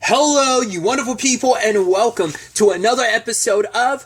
Hello, you wonderful people, and welcome to another episode of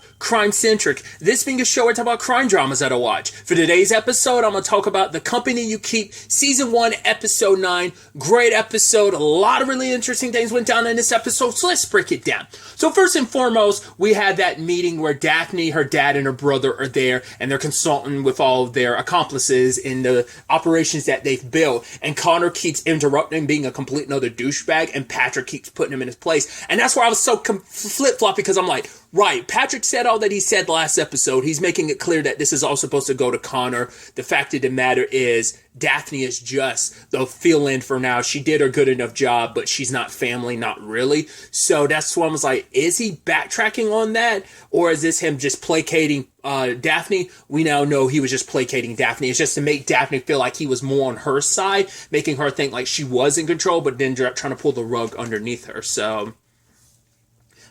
Centric. This being a show where I talk about crime dramas that I watch. For today's episode, I'm going to talk about The Company You Keep, Season 1, Episode 9. Great episode. A lot of really interesting things went down in this episode, so let's break it down. So first and foremost, we had that meeting where Daphne, her dad, and her brother are there, and they're consulting with all of their accomplices in the operations that they've built. And Connor keeps interrupting, being a complete another douchebag, and Patrick keeps putting him in his place. And that's where I was so flip-flop, because I'm like, right, Patrick said all that he said last episode. He's making it clear that this is all supposed to go to Connor. The fact of the matter is, Daphne is just the fill-in for now. She did her good enough job, but she's not family, not really. So that's why I was like, is he backtracking on that? Or is this him just placating Daphne? We now know he was just placating Daphne. It's just to make Daphne feel like he was more on her side, making her think like she was in control, but then trying to pull the rug underneath her. So...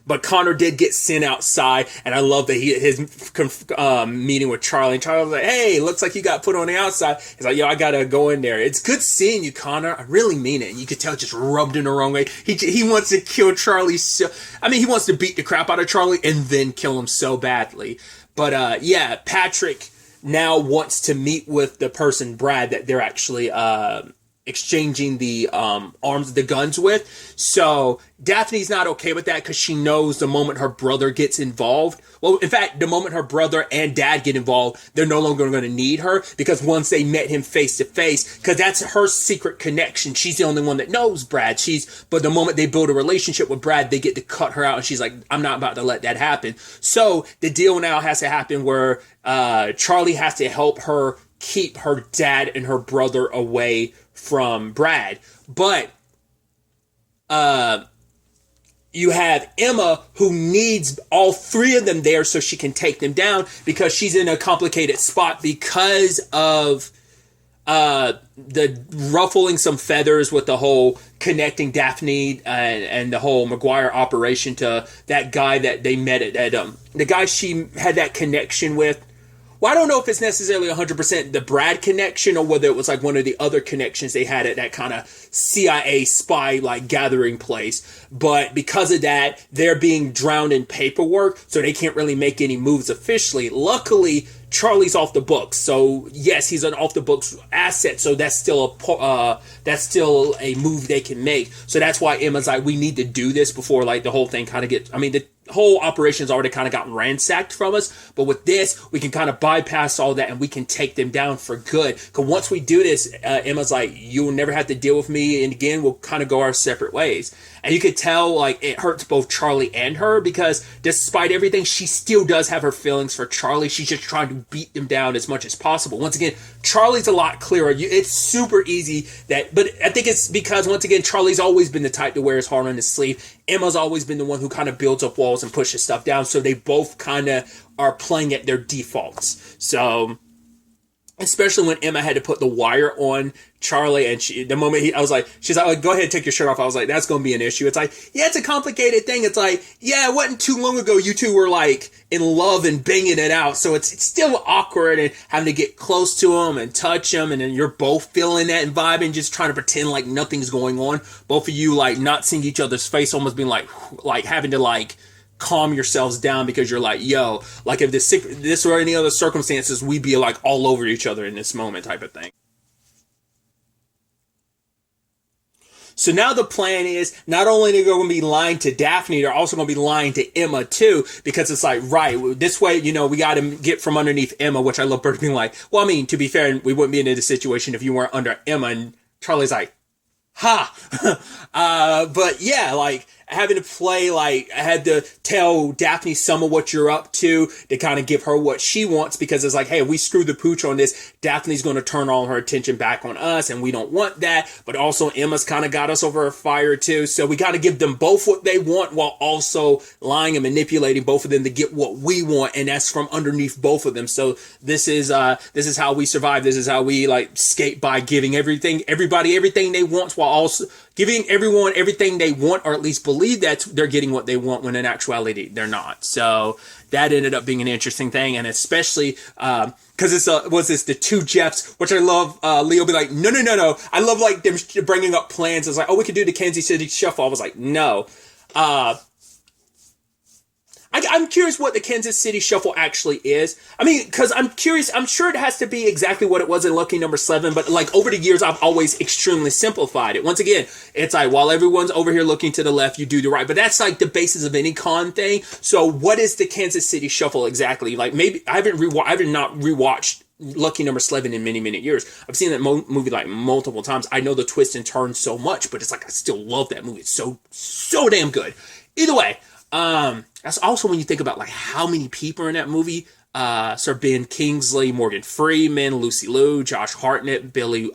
But Connor did get sent outside, and I love that his meeting with Charlie. And Charlie was like, hey, looks like you got put on the outside. He's like, yo, I gotta go in there. It's good seeing you, Connor. I really mean it. And you could tell just rubbed in the wrong way. He wants to kill Charlie he wants to beat the crap out of Charlie and then kill him so badly. But yeah, Patrick now wants to meet with the person, Brad, that they're actually exchanging the the guns with. So Daphne's not okay with that because she knows the moment her brother gets involved, well, in fact, the moment her brother and dad get involved, they're no longer going to need her, because once they met him face to face, because that's her secret connection. She's the only one that knows Brad. But the moment they build a relationship with Brad, they get to cut her out, and she's like, I'm not about to let that happen. So the deal now has to happen where Charlie has to help her keep her dad and her brother away from Brad. But you have Emma, who needs all three of them there so she can take them down, because she's in a complicated spot because of the ruffling some feathers with the whole connecting Daphne and the whole McGuire operation to that guy that they met at the guy she had that connection with. Well, I don't know if it's necessarily 100% the Brad connection, or whether it was like one of the other connections they had at that kind of CIA spy like gathering place. But because of that, they're being drowned in paperwork, so they can't really make any moves officially. Luckily, Charlie's off the books, so yes, he's an off the books asset. So that's still a move they can make. So that's why Emma's like, we need to do this before like the whole thing kind of gets. I mean, the whole operation's already kind of gotten ransacked from us, but with this, we can kind of bypass all that and we can take them down for good. Because once we do this, Emma's like, you will never have to deal with me, and again, we'll kind of go our separate ways. And you could tell like it hurts both Charlie and her, because despite everything, she still does have her feelings for Charlie. She's just trying to beat them down as much as possible. Once again, Charlie's a lot clearer. It's super easy but I think it's because, once again, Charlie's always been the type to wear his heart on his sleeve. Emma's always been the one who kind of builds up walls and pushes stuff down. So they both kind of are playing at their defaults. So, especially when Emma had to put the wire on Charlie, and she's like, go ahead and take your shirt off. I was like, that's going to be an issue. It's like, yeah, it's a complicated thing. It's like, yeah, it wasn't too long ago you two were like in love and banging it out. So it's still awkward and having to get close to them and touch them. And then you're both feeling that and vibing, just trying to pretend like nothing's going on. Both of you like not seeing each other's face, almost being like having to like calm yourselves down, because you're like, yo, like if this or any other circumstances, we'd be like all over each other in this moment type of thing. So now the plan is, not only are they going to be lying to Daphne, they're also going to be lying to Emma too, because it's like, right, this way, we got to get from underneath Emma, which I love Bert being like, well, I mean, to be fair, we wouldn't be in this situation if you weren't under Emma. And Charlie's like, ha. But yeah, like, having to play, like, I had to tell Daphne some of what you're up to kind of give her what she wants, because it's like, hey, if we screw the pooch on this, Daphne's going to turn all her attention back on us, and we don't want that. But also, Emma's kind of got us over a fire too, so we got to give them both what they want while also lying and manipulating both of them to get what we want, and that's from underneath both of them. So this is how we survive. This is how we like skate by giving everybody everything they want, while also giving everyone everything they want, or at least believe that they're getting what they want, when in actuality they're not. So that ended up being an interesting thing, and especially because it's the two Jeffs, which I love. Leo be like, no. I love like them bringing up plans. It's like, oh, we could do the Kansas City Shuffle. I was like, no. I'm curious what the Kansas City Shuffle actually is. I mean, because I'm curious. I'm sure it has to be exactly what it was in Lucky Number 7, but like over the years, I've always extremely simplified it. Once again, it's like while everyone's over here looking to the left, you do the right. But that's like the basis of any con thing. So what is the Kansas City Shuffle exactly? Like maybe I haven't not rewatched Lucky Number 7 in many years. I've seen that movie like multiple times. I know the twists and turns so much, but it's like I still love that movie. It's so damn good. Either way. That's also when you think about like how many people are in that movie. Sir Ben Kingsley, Morgan Freeman, Lucy Liu, Josh Hartnett, Bruce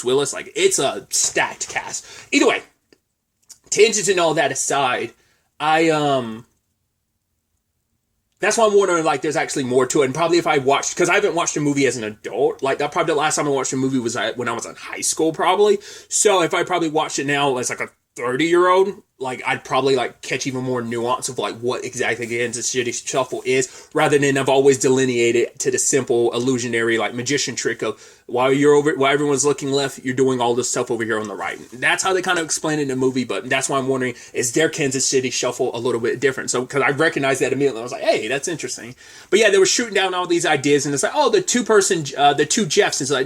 Willis. Like it's a stacked cast. Either way, tangents and all that aside, that's why I'm wondering, like, there's actually more to it. And probably if I watched, because I haven't watched a movie as an adult, like, that probably the last time I watched a movie was when I was in high school, probably. So if I probably watched it now as, like, a 30-year-old, like, I'd probably, like, catch even more nuance of, like, what exactly the Kansas City Shuffle is, rather than I've always delineated to the simple illusionary, like, magician trick of, while everyone's looking left, you're doing all this stuff over here on the right. That's how they kind of explain it in the movie, but that's why I'm wondering, is their Kansas City Shuffle a little bit different? So, because I recognized that immediately, I was like, hey, that's interesting. But yeah, they were shooting down all these ideas, and it's like, oh, the two Jeffs. It's like,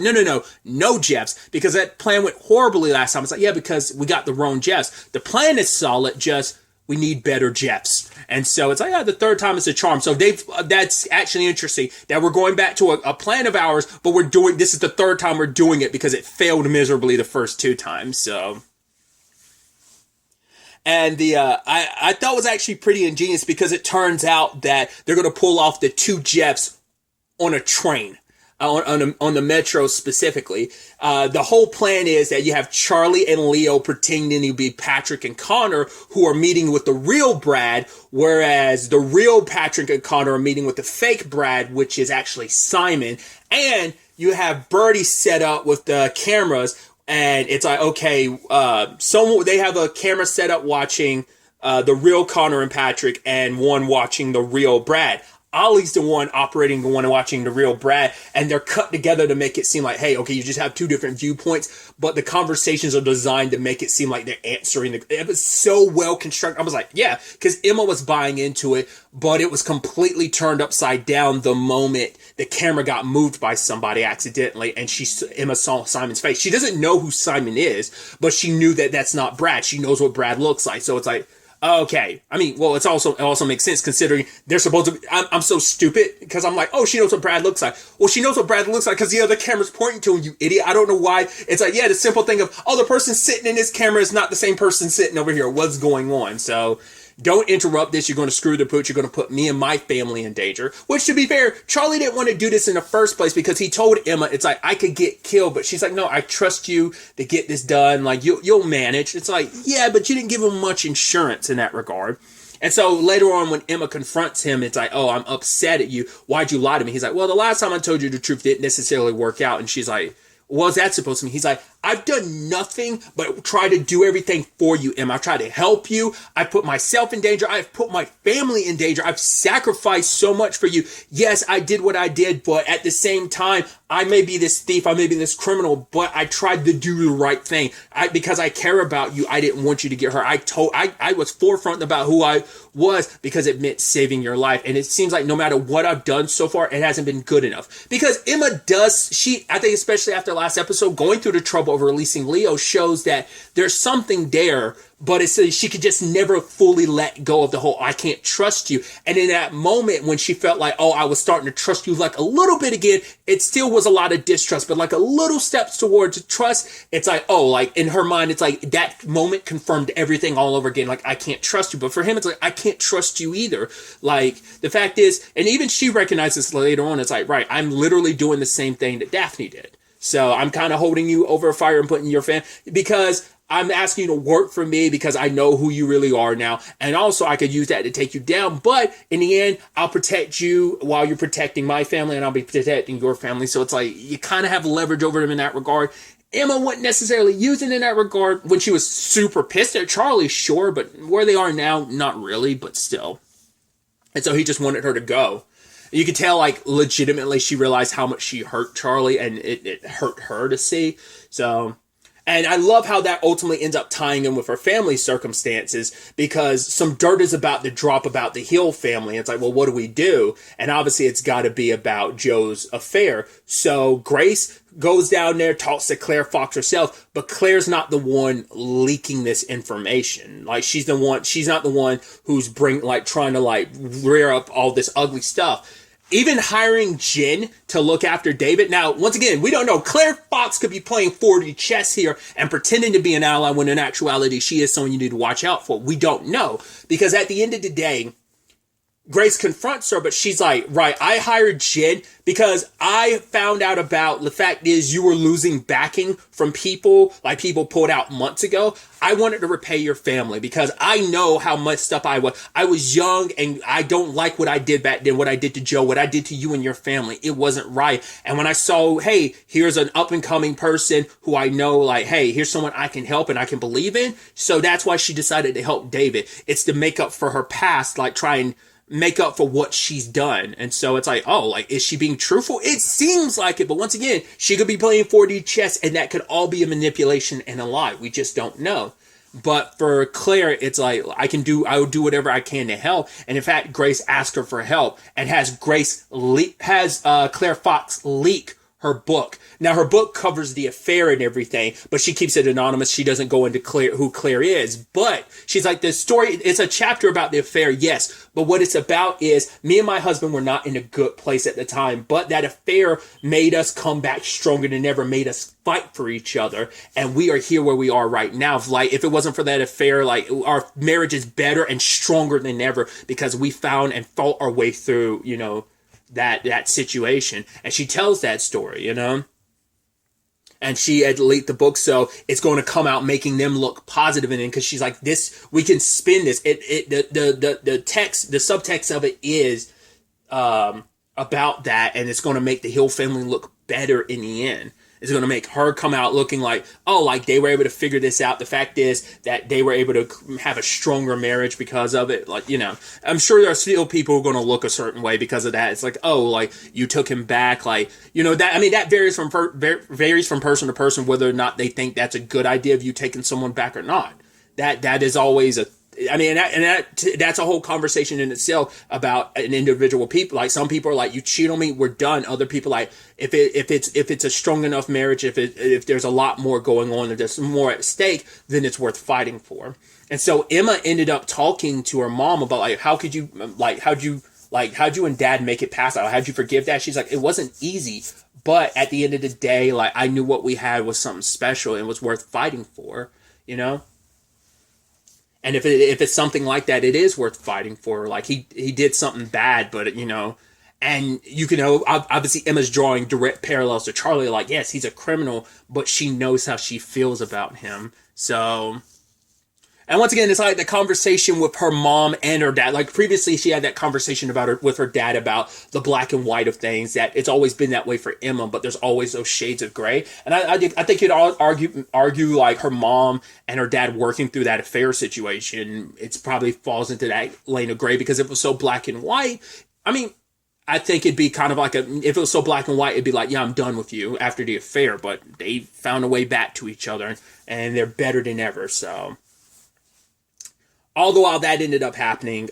no Jeffs, because that plan went horribly last time. It's like, yeah, because we got the wrong Jeffs. The plan is solid, just we need better Jeffs. And so it's like, the third time is a charm. So that's actually interesting that we're going back to a plan of ours, but this is the third time we're doing it because it failed miserably the first two times. So, and I thought it was actually pretty ingenious because it turns out that they're going to pull off the two Jeffs on a train. On the metro specifically. The whole plan is that you have Charlie and Leo pretending to be Patrick and Connor, who are meeting with the real Brad, whereas the real Patrick and Connor are meeting with the fake Brad, which is actually Simon. And you have Birdie set up with the cameras, and it's like, okay, they have a camera set up watching the real Connor and Patrick, and one watching the real Brad. Ollie's the one operating the one watching the real Brad, and they're cut together to make it seem like, hey, okay, you just have two different viewpoints, but the conversations are designed to make it seem like they're answering. It was so well constructed. I was like, yeah, because Emma was buying into it, but it was completely turned upside down the moment the camera got moved by somebody accidentally, and Emma saw Simon's face. She doesn't know who Simon is, but she knew that that's not Brad. She knows what Brad looks like, so it's like, okay. I mean, well, it also makes sense considering they're supposed to be, I'm so stupid because I'm like, oh, she knows what Brad looks like. Well, she knows what Brad looks like because the other camera's pointing to him, you idiot. I don't know why. It's like, yeah, the simple thing of, oh, the person sitting in this camera is not the same person sitting over here. What's going on? So don't interrupt this. You're going to screw the pooch. You're going to put me and my family in danger. Which, to be fair, Charlie didn't want to do this in the first place because he told Emma, it's like, I could get killed. But she's like, no, I trust you to get this done. Like, you'll manage. It's like, yeah, but you didn't give him much insurance in that regard. And so later on when Emma confronts him, it's like, oh, I'm upset at you. Why'd you lie to me? He's like, well, the last time I told you the truth didn't necessarily work out. And she's like, what's that supposed to mean? He's like, I've done nothing but try to do everything for you, Emma. I've tried to help you. I put myself in danger. I've put my family in danger. I've sacrificed so much for you. Yes, I did what I did, but at the same time, I may be this thief, I may be this criminal, but I tried to do the right thing. Because I care about you, I didn't want you to get hurt. I was forefront about who I was because it meant saving your life. And it seems like no matter what I've done so far, it hasn't been good enough. Because Emma I think especially after last episode, going through the trouble of releasing Leo shows that there's something there, but it's she could just never fully let go of the whole, I can't trust you. And in that moment when she felt like, oh, I was starting to trust you like a little bit again, it still was a lot of distrust, but like a little steps towards trust. It's like, oh, like in her mind, it's like that moment confirmed everything all over again. Like, I can't trust you. But for him, it's like, I can't trust you either. Like, the fact is, and even she recognizes later on, it's like, right, I'm literally doing the same thing that Daphne did. So I'm kind of holding you over a fire and putting your because I'm asking you to work for me because I know who you really are now. And also I could use that to take you down. But in the end, I'll protect you while you're protecting my family and I'll be protecting your family. So it's like you kind of have leverage over them in that regard. Emma wasn't necessarily using in that regard. When she was super pissed at Charlie, sure, but where they are now, not really, but still. And so he just wanted her to go. You could tell, like, legitimately she realized how much she hurt Charlie, and it hurt her to see. So, and I love how that ultimately ends up tying in with her family circumstances, because some dirt is about to drop about the Hill family. It's like, well, what do we do? And obviously it's got to be about Joe's affair. So Grace goes down there, talks to Claire Fox herself, but Claire's not the one leaking this information. Like, she's not the one who's trying to rear up all this ugly stuff. Even hiring Jen to look after David. Now, once again, we don't know. Claire Fox could be playing 4D chess here and pretending to be an ally when in actuality she is someone you need to watch out for. We don't know. Because at the end of the day, Grace confronts her, but she's like, right, I hired Jen because I found out about, the fact is you were losing backing from people, like people pulled out months ago. I wanted to repay your family because I know how messed up I was. I was young and I don't like what I did back then, what I did to Joe, what I did to you and your family. It wasn't right. And when I saw, hey, here's an up and coming person who I know, like, hey, here's someone I can help and I can believe in. So that's why she decided to help David. It's to make up for her past, like try and make up for what she's done. And so it's like, oh, like, is she being truthful? It seems like it, but once again, she could be playing 4D chess and that could all be a manipulation and a lie. We just don't know. But for Claire, it's like, I will do whatever I can to help. And in fact, Grace asked her for help and has Claire Fox leak her book. Now, her book covers the affair and everything, but she keeps it anonymous. She doesn't go into who Claire is. But she's like, the story, it's a chapter about the affair, yes. But what it's about is, me and my husband were not in a good place at the time, but that affair made us come back stronger than ever, made us fight for each other. And we are here where we are right now. Like, if it wasn't for that affair, like, our marriage is better and stronger than ever because we found and fought our way through, that situation. And she tells that story, and she had leaked the book, so it's going to come out making them look positive in it, because she's like, this, we can spin this. The text, the subtext of it is about that, and it's going to make the Hill family look better in the end. It's going to make her come out looking like, oh, like they were able to figure this out. The fact is that they were able to have a stronger marriage because of it. Like, I'm sure there are still people who are going to look a certain way because of that. It's like, oh, like, you took him back. Like, that varies from person to person, whether or not they think that's a good idea of you taking someone back or not. That is always that's a whole conversation in itself about an individual people. Like, some people are like, you cheat on me, we're done. Other people like, if it's a strong enough marriage, if there's a lot more going on, if there's more at stake, then it's worth fighting for. And so Emma ended up talking to her mom about, like, how'd you and Dad make it past that? How'd you forgive that? She's like, it wasn't easy, but at the end of the day, like, I knew what we had was something special and was worth fighting for, And if it's something like that, it is worth fighting for. Like, he did something bad, but, and you can know, obviously Emma's drawing direct parallels to Charlie. Like, yes, he's a criminal, but she knows how she feels about him. So, and once again, it's like the conversation with her mom and her dad. Like, previously she had that conversation with her dad about the black and white of things, that it's always been that way for Emma, but there's always those shades of gray. And I think you'd argue like her mom and her dad working through that affair situation, it's probably falls into that lane of gray, because if it was so black and white, I think it'd be kind of like if it was so black and white, it'd be like, yeah, I'm done with you after the affair, but they found a way back to each other and they're better than ever. So, although all that ended up happening,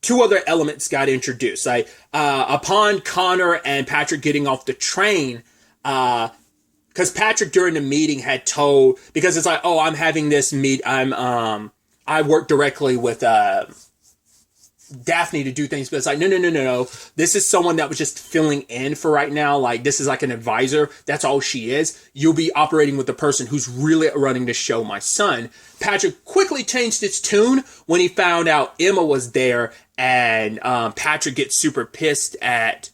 two other elements got introduced. Like, upon Connor and Patrick getting off the train, because Patrick during the meeting had told, because it's like, oh, I'm having this I work directly with Daphne to do things, but it's like, no. This is someone that was just filling in for right now. Like, this is like an advisor. That's all she is. You'll be operating with the person who's really running the show, my son. Patrick quickly changed its tune when he found out Emma was there, and Patrick gets super pissed at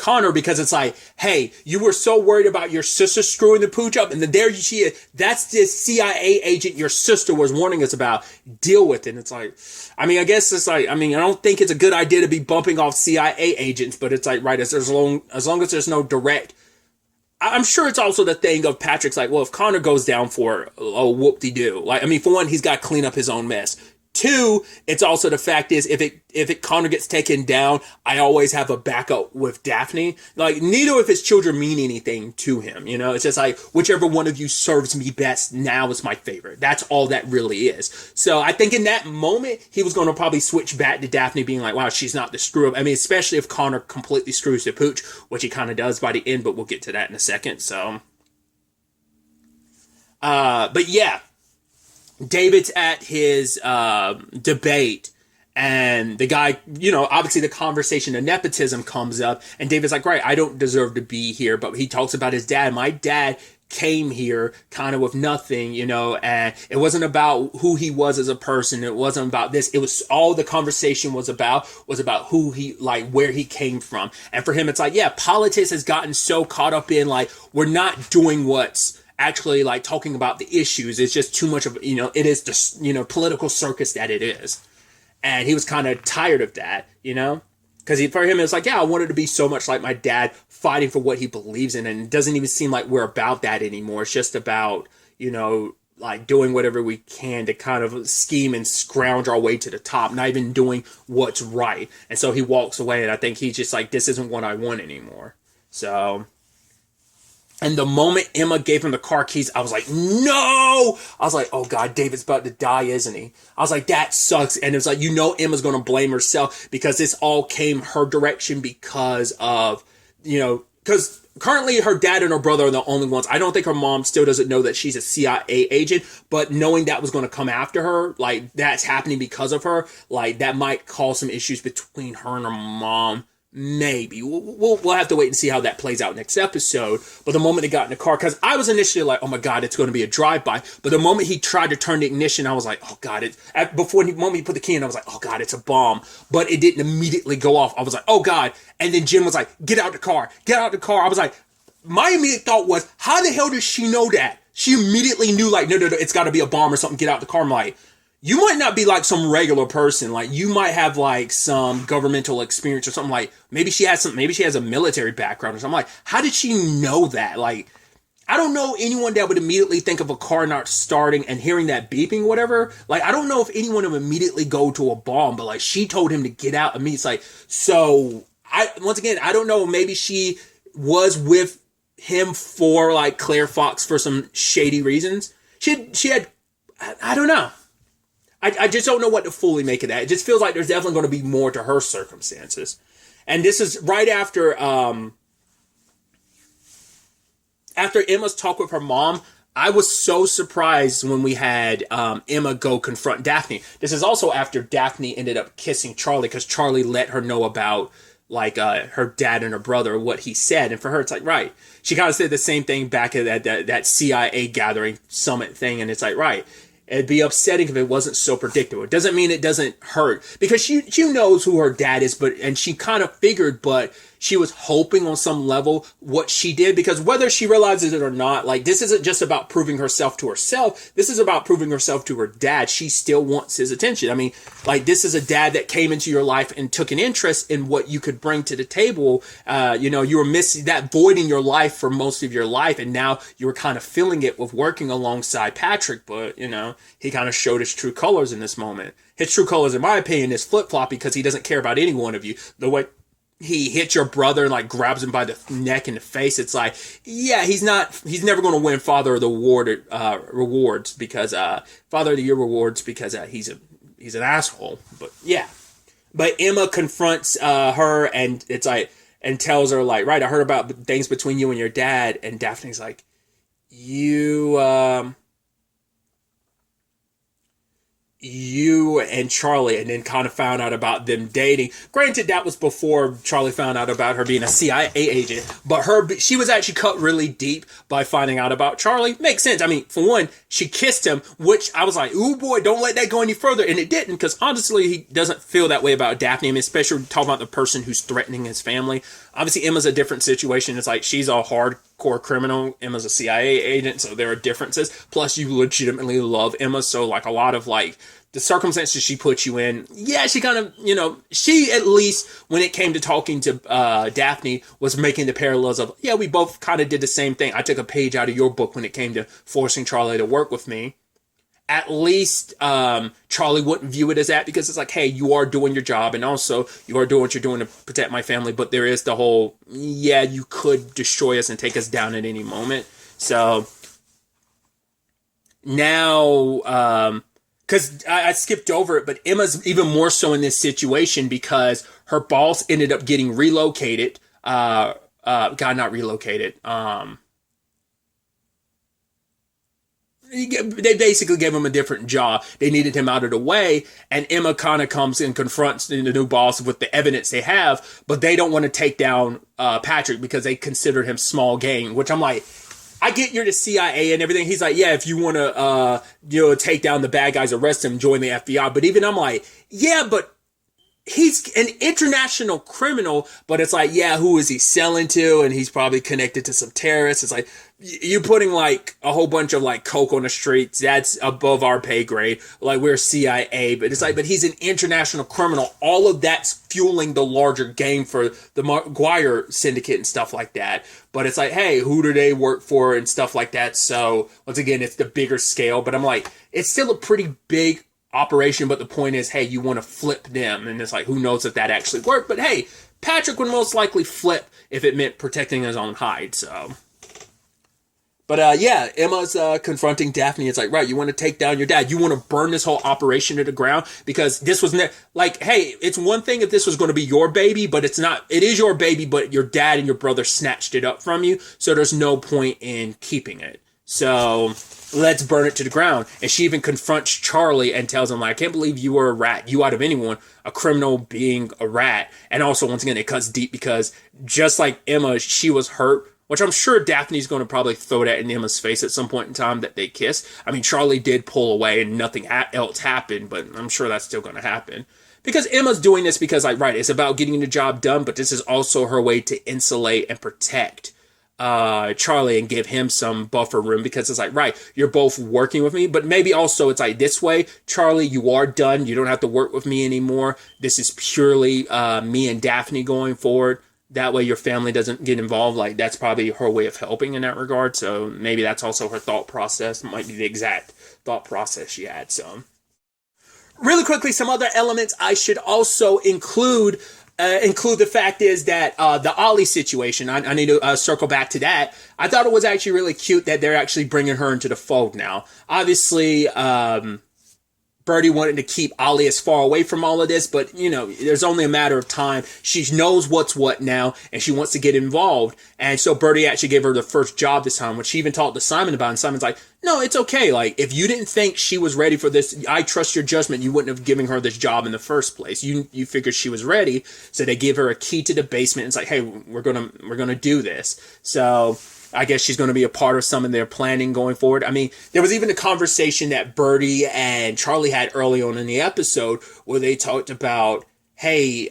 Connor, because it's like, hey, you were so worried about your sister screwing the pooch up, and then there she is. That's the CIA agent your sister was warning us about. Deal with it. And it's like, I mean, I guess it's like, I mean, I don't think it's a good idea to be bumping off CIA agents, but it's like, right, as long as there's no direct, I'm sure it's also the thing of Patrick's like, well, if Connor goes down for a whoop-de-doo, like, I mean, for one, he's got to clean up his own mess. Two, it's also the fact is if Connor gets taken down, I always have a backup with Daphne. Like, neither of his children mean anything to him, you know? It's just like, whichever one of you serves me best now is my favorite. That's all that really is. So I think in that moment, he was going to probably switch back to Daphne being like, wow, she's not the screw up. I mean, especially if Connor completely screws the pooch, which he kind of does by the end, but we'll get to that in a second. So, but yeah. David's at his debate, and the guy, you know, obviously the conversation of nepotism comes up, and David's like, right, I don't deserve to be here, but he talks about his dad. My dad came here kind of with nothing, you know, and it wasn't about who he was as a person. It wasn't about this. It was all the conversation was about who he, like, where he came from. And for him, it's like, yeah, politics has gotten so caught up in, like, we're not doing what's actually like talking about the issues. It's just too much of, you know, it is the, you know, political circus that it is. And he was kind of tired of that, you know, because for him, it was like, yeah, I wanted to be so much like my dad, fighting for what he believes in. And it doesn't even seem like we're about that anymore. It's just about, you know, like doing whatever we can to kind of scheme and scrounge our way to the top, not even doing what's right. And so he walks away, and I think he's just like, this isn't what I want anymore. So, and the moment Emma gave him the car keys, I was like, no! I was like, oh God, David's about to die, isn't he? I was like, that sucks. And it was like, you know, Emma's going to blame herself because this all came her direction because of, you know, because currently her dad and her brother are the only ones. I don't think her mom still doesn't know that she's a CIA agent, but knowing that was going to come after her, like that's happening because of her, like that might cause some issues between her and her mom. Maybe we'll have to wait and see how that plays out next episode. But the moment they got in the car, because I was initially like, oh my God, it's going to be a drive-by. But the moment he tried to turn the ignition, I was like, oh God, the moment he put the key in, I was like, oh God, it's a bomb. But it didn't immediately go off. I was like, oh God. And then Jim was like, get out the car. I was like, my immediate thought was, how the hell does she know that? She immediately knew, like, no, it's got to be a bomb or something. Get out the car. I'm like, you might not be like some regular person. Like, you might have like some governmental experience or something. Like, maybe she has a military background or something. Like, how did she know that? Like, I don't know anyone that would immediately think of a car not starting and hearing that beeping, whatever. Like, I don't know if anyone would immediately go to a bomb, but like, she told him to get out. I mean, it's like, so once again, I don't know. Maybe she was with him for like Claire Fox for some shady reasons. She had, I don't know. I just don't know what to fully make of that. It just feels like there's definitely going to be more to her circumstances. And this is right after Emma's talk with her mom. I was so surprised when we had Emma go confront Daphne. This is also after Daphne ended up kissing Charlie because Charlie let her know about like her dad and her brother, what he said. And for her, it's like, right. She kind of said the same thing back at that CIA gathering summit thing. And it's like, right. It'd be upsetting if it wasn't so predictable. It doesn't mean it doesn't hurt because she knows who her dad is, and she kind of figured, but she was hoping on some level what she did, because whether she realizes it or not, like, this isn't just about proving herself to herself. This is about proving herself to her dad. She still wants his attention. I mean, like, this is a dad that came into your life and took an interest in what you could bring to the table. You know, you were missing that void in your life for most of your life, and now you were kind of filling it with working alongside Patrick, but, you know, he kind of showed his true colors in this moment. His true colors, in my opinion, is flip-flop because he doesn't care about any one of you. The way he hits your brother and like grabs him by the neck and the face, it's like, yeah, he's never going to win Father of the Award rewards because Father of the Year rewards because he's an asshole. But yeah, but Emma confronts her and it's like, and tells her like, right, I heard about things between you and your dad. And Daphne's like, you you and Charlie, and then kind of found out about them dating. Granted, that was before Charlie found out about her being a CIA agent, but she was actually cut really deep by finding out about Charlie. Makes sense. I mean, for one, she kissed him, which I was like, ooh boy, don't let that go any further. And it didn't, because honestly, he doesn't feel that way about Daphne. I mean, especially talking about the person who's threatening his family. Obviously, Emma's a different situation. It's like, she's a hardcore criminal. Emma's a CIA agent, so there are differences. Plus, you legitimately love Emma, so like a lot of like the circumstances she put you in, yeah, she kind of, she at least, when it came to talking to Daphne, was making the parallels of, yeah, we both kind of did the same thing. I took a page out of your book when it came to forcing Charlie to work with me. At least Charlie wouldn't view it as that, because it's like, hey, you are doing your job, and also you are doing what you're doing to protect my family, but there is the whole, yeah, you could destroy us and take us down at any moment. So now, because I skipped over it, but Emma's even more so in this situation because her boss ended up getting relocated. Not relocated. They basically gave him a different job. They needed him out of the way, and Emma kind of comes and confronts the new boss with the evidence they have, but they don't want to take down Patrick because they consider him small game, which I'm like, I get you're the CIA and everything. He's like, yeah, if you want to, take down the bad guys, arrest him, join the FBI. But even I'm like, yeah, but he's an international criminal, but it's like, yeah, who is he selling to? And he's probably connected to some terrorists. It's like, you putting like a whole bunch of like coke on the streets. That's above our pay grade. Like, we're CIA, but it's like, but he's an international criminal. All of that's fueling the larger game for the McGuire syndicate and stuff like that. But it's like, hey, who do they work for and stuff like that? So once again, it's the bigger scale, but I'm like, it's still a pretty big operation, but the point is, hey, you want to flip them, and it's like, who knows if that actually worked, but hey, Patrick would most likely flip if it meant protecting his own hide. So, but yeah, Emma's confronting Daphne. It's like, right, you want to take down your dad, you want to burn this whole operation to the ground, because this was like, hey, it's one thing if this was going to be your baby, but it's not. It is your baby, but your dad and your brother snatched it up from you, so there's no point in keeping it. So let's burn it to the ground. And she even confronts Charlie and tells him, like, I can't believe you were a rat. You, out of anyone, a criminal being a rat. And also, once again, it cuts deep because just like Emma, she was hurt, which I'm sure Daphne's going to probably throw that in Emma's face at some point in time that they kiss. I mean, Charlie did pull away and nothing else happened, but I'm sure that's still going to happen. Because Emma's doing this because, like, right, it's about getting the job done, but this is also her way to insulate and protect Charlie and give him some buffer room, because it's like, right, you're both working with me, but maybe also it's like, this way, Charlie, you are done. You don't have to work with me anymore. This is purely me and Daphne going forward. That way your family doesn't get involved. Like, that's probably her way of helping in that regard. So maybe that's also her thought process. It might be the exact thought process she had. So really quickly, some other elements I should also include the fact is that the Ollie situation, I need to circle back to that. I thought it was actually really cute that they're actually bringing her into the fold now. Obviously, Birdie wanted to keep Ollie as far away from all of this, but, there's only a matter of time. She knows what's what now, and she wants to get involved. And so Birdie actually gave her the first job this time, which she even talked to Simon about, and Simon's like, no, it's okay. Like, if you didn't think she was ready for this, I trust your judgment. You wouldn't have given her this job in the first place. You figured she was ready, so they give her a key to the basement. It's like, hey, we're gonna do this. So I guess she's going to be a part of some of their planning going forward. I mean, there was even a conversation that Birdie and Charlie had early on in the episode where they talked about, hey,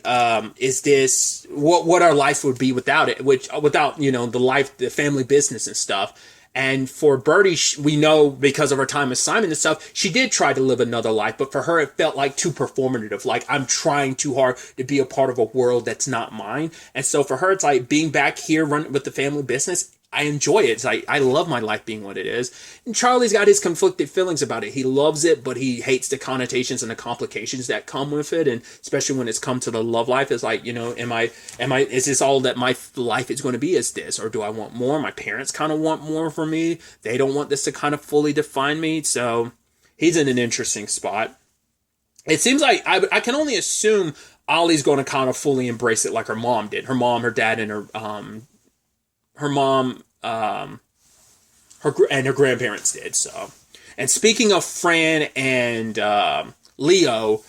is this what our life would be without it? Without the family business and stuff. And for Birdie, we know because of her time with Simon and stuff, she did try to live another life, but for her, it felt like too performative. Like, I'm trying too hard to be a part of a world that's not mine. And so for her, it's like being back here running with the family business. I enjoy it. It's like, I love my life being what it is. And Charlie's got his conflicted feelings about it. He loves it, but he hates the connotations and the complications that come with it. And especially when it's come to the love life, it's like, is this all that my life is going to be, is this? Or do I want more? My parents kind of want more from me. They don't want this to kind of fully define me. So he's in an interesting spot. It seems like I can only assume Ollie's going to kind of fully embrace it like her mom did. Her mom, her dad, and her mom, her grandparents did. So, and speaking of Fran and Leo,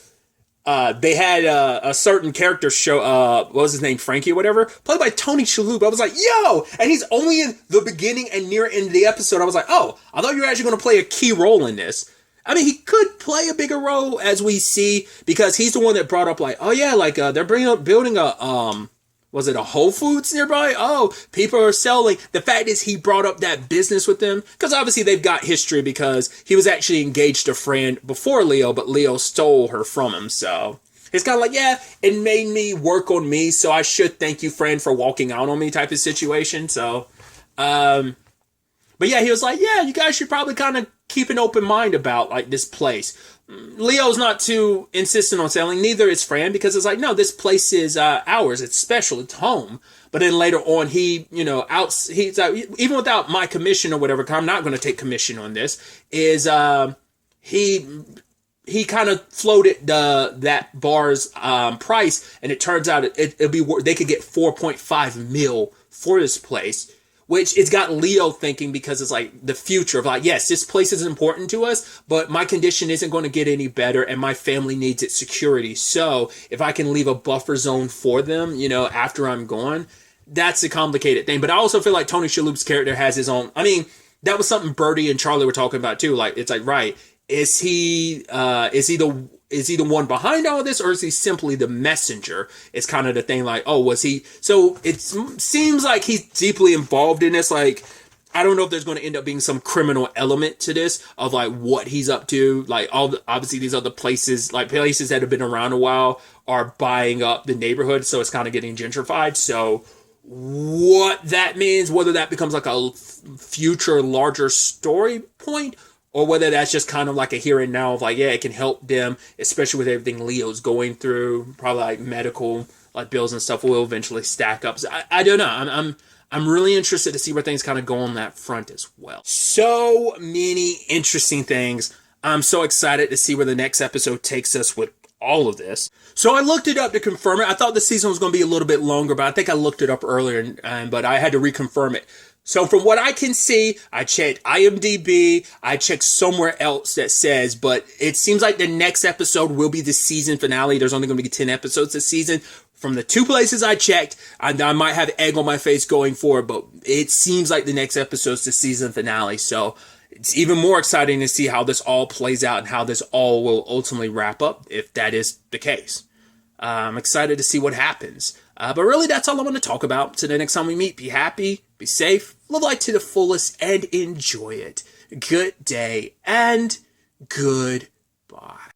they had a certain character show, what was his name, Frankie or whatever, played by Tony Shalhoub. I was like, yo! And he's only in the beginning and near end of the episode. I was like, oh, I thought you were actually going to play a key role in this. I mean, he could play a bigger role, as we see, because he's the one that brought up, like, oh yeah, like, they're building a, was it a Whole Foods nearby? Oh, people are selling. The fact is he brought up that business with them, because obviously they've got history, because he was actually engaged to a friend before Leo, but Leo stole her from him, so it's kind of like, yeah, it made me work on me, so I should thank you, friend, for walking out on me type of situation, so, but yeah, he was like, yeah, you guys should probably kind of keep an open mind about, like, this place. Leo's not too insistent on selling, neither is Fran, because it's like, no, this place is ours, it's special, it's home. But then later on, he, he's even without my commission or whatever, 'cause I'm not going to take commission on this, is he kind of floated that bar's price, and it turns out it'll be they could get 4.5 mil for this place. Which it's got Leo thinking, because it's like the future of like, yes, this place is important to us, but my condition isn't going to get any better and my family needs its security. So if I can leave a buffer zone for them, after I'm gone, that's a complicated thing. But I also feel like Tony Shalhoub's character has his own. I mean, that was something Birdie and Charlie were talking about too. Like, it's like, right, is he the one behind all this, or is he simply the messenger? It's kind of the thing, like, oh, was he? So it seems like he's deeply involved in this. Like, I don't know if there's going to end up being some criminal element to this of like what he's up to. Like, obviously these other places, like places that have been around a while, are buying up the neighborhood, so it's kind of getting gentrified. So what that means, whether that becomes like a future larger story point, or whether that's just kind of like a here and now of like, yeah, it can help them, especially with everything Leo's going through. Probably like medical, like bills and stuff will eventually stack up. So I don't know. I'm really interested to see where things kind of go on that front as well. So many interesting things. I'm so excited to see where the next episode takes us with all of this. So I looked it up to confirm it. I thought the season was going to be a little bit longer, but I think I looked it up earlier, but I had to reconfirm it. So from what I can see, I checked IMDb, I checked somewhere else that says, but it seems like the next episode will be the season finale. There's only going to be 10 episodes this season. From the two places I checked, I might have egg on my face going forward, but it seems like the next episode's the season finale. So it's even more exciting to see how this all plays out and how this all will ultimately wrap up, if that is the case. I'm excited to see what happens. But really, that's all I want to talk about. Till the next time we meet, be happy, be safe, live life to the fullest, and enjoy it. Good day, and goodbye.